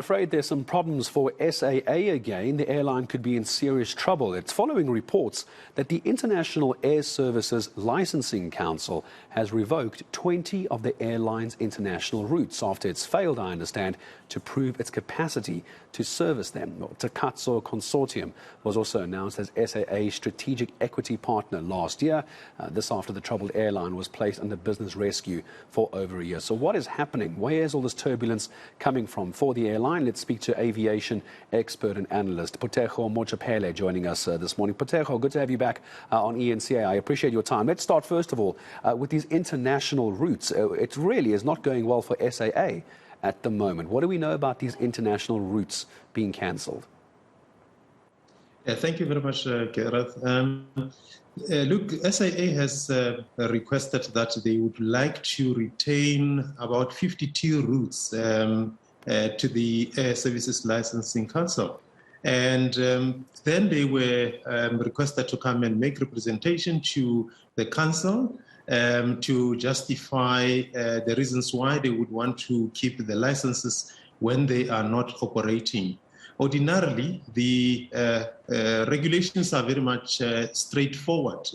Afraid there's some problems for SAA again. The airline could be in serious trouble. It's following reports that the International Air Services Licensing Council has revoked 20 of the airline's international routes after it's failed, I understand, to prove its capacity to service them. Takatso Consortium was also announced as SAA's strategic equity partner last year. This after the troubled airline was placed under business rescue for over a year. So what is happening? Where is all this turbulence coming from for the airline? Let's speak to aviation expert and analyst Phuthego Mojapele joining us this morning. Phuthego, good to have you back on eNCA. I appreciate your time. Let's start first of all with these international routes. It really is not going well for SAA at the moment. What do we know about these international routes being cancelled? Thank you very much, Gareth. Look, SAA has requested that they would like to retain about 52 routes to the Air Services Licensing Council. And then they were requested to come and make representation to the council to justify the reasons why they would want to keep the licenses when they are not operating. Ordinarily, the regulations are very much straightforward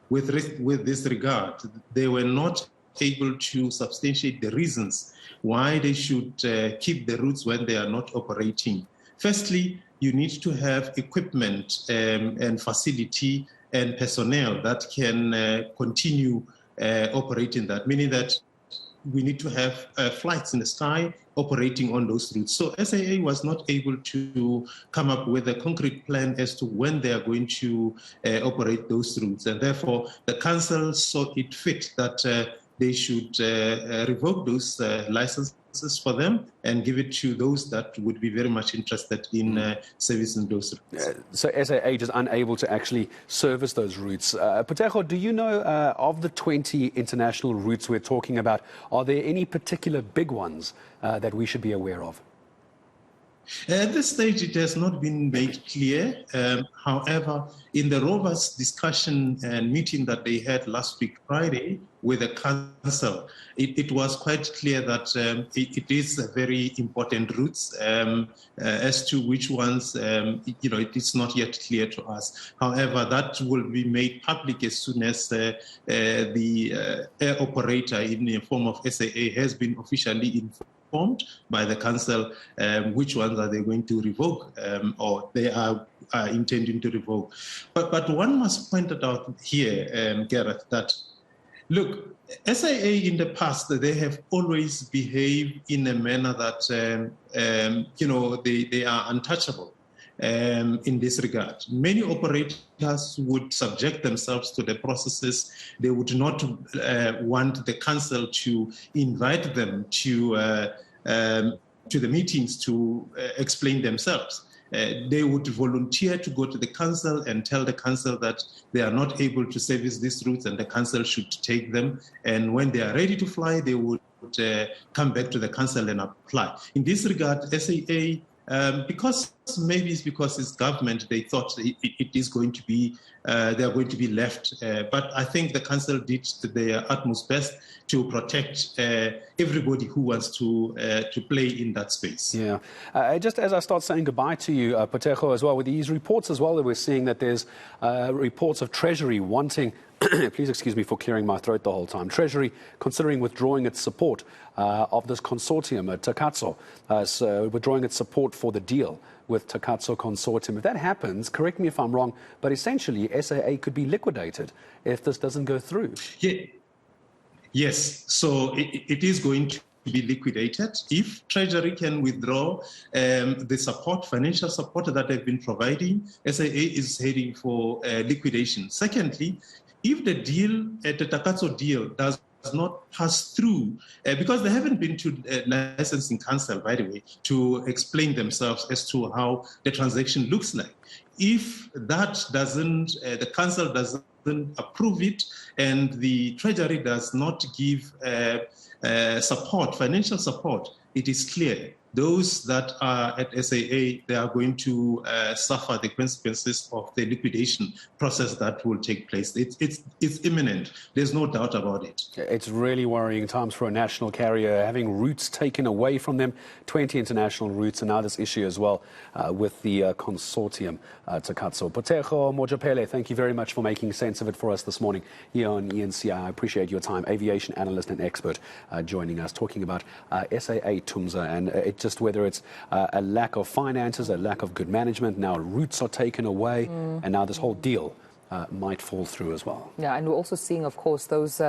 with this regard. They were not able to substantiate the reasons why they should keep the routes when they are not operating. Firstly, you need to have equipment and facility and personnel that can continue operating that, meaning that we need to have flights in the sky operating on those routes. So SAA was not able to come up with a concrete plan as to when they are going to operate those routes. And therefore, the council saw it fit that they should revoke those licenses for them and give it to those that would be very much interested in servicing those routes. So SAA is unable to actually service those routes. Phuthego, do you know of the 20 international routes we're talking about, are there any particular big ones that we should be aware of? At this stage, it has not been made clear. However, in the robust discussion and meeting that they had last week, Friday, with the council, it was quite clear that it is a very important routes. As to which ones, it is not yet clear to us. However, that will be made public as soon as the air operator in the form of SAA has been officially informed by the council which ones are they going to revoke or they are intending to revoke. But one must point it out here, Gareth, that look, SAA in the past, they have always behaved in a manner that, they are untouchable in this regard. Many operators would subject themselves to the processes. They would not want the council to invite them to the meetings to explain themselves. They would volunteer to go to the council and tell the council that they are not able to service these routes and the council should take them. And when they are ready to fly, they would come back to the council and apply. In this regard, SAA, because maybe it's because it's government, they thought it is going to be, they are going to be left. But I think the council did their utmost best to protect everybody who wants to play in that space. Yeah. Just as I start saying goodbye to you, Phuthego, as well, with these reports as well that we're seeing that there's reports of Treasury wanting, please excuse me for clearing my throat the whole time, Treasury considering withdrawing its support of this consortium, Takatso, so withdrawing its support for the deal with Takatso Consortium. If that happens, correct me if I'm wrong, but essentially SAA could be liquidated if this doesn't go through. Yeah. Yes, so it is going to be liquidated. If Treasury can withdraw the support, financial support that they've been providing, SAA is heading for liquidation. Secondly, if the deal, the Takatso deal, does not pass through, because they haven't been to licensing council, by the way, to explain themselves as to how the transaction looks like. If that doesn't, the council doesn't approve it, and the Treasury does not give support, financial support, it is clear those that are at SAA, they are going to suffer the consequences of the liquidation process that will take place. It's imminent. There's no doubt about it. It's really worrying times for a national carrier, having routes taken away from them, 20 international routes, and now this issue as well with the consortium to cut. So Phuthego Mojapele, thank you very much for making sense of it for us this morning here on eNCA. I appreciate your time. Aviation analyst and expert joining us, talking about SAA Tumza and it just whether it's a lack of finances, a lack of good management, now routes are taken away, and now this whole deal might fall through as well. Yeah, and we're also seeing, of course, those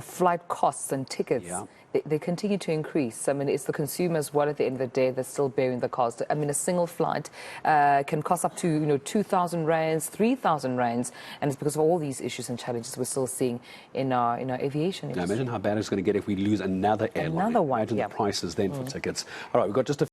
flight costs and tickets. Yeah. They continue to increase. I mean, it's the consumers, well, at the end of the day, they're still bearing the cost. I mean, a single flight can cost up to 2,000 rands, 3,000 rands, and it's because of all these issues and challenges we're still seeing in our aviation industry. Now, imagine how bad it's going to get if we lose another airline. Another one. Imagine the prices then for tickets. All right, we've got just a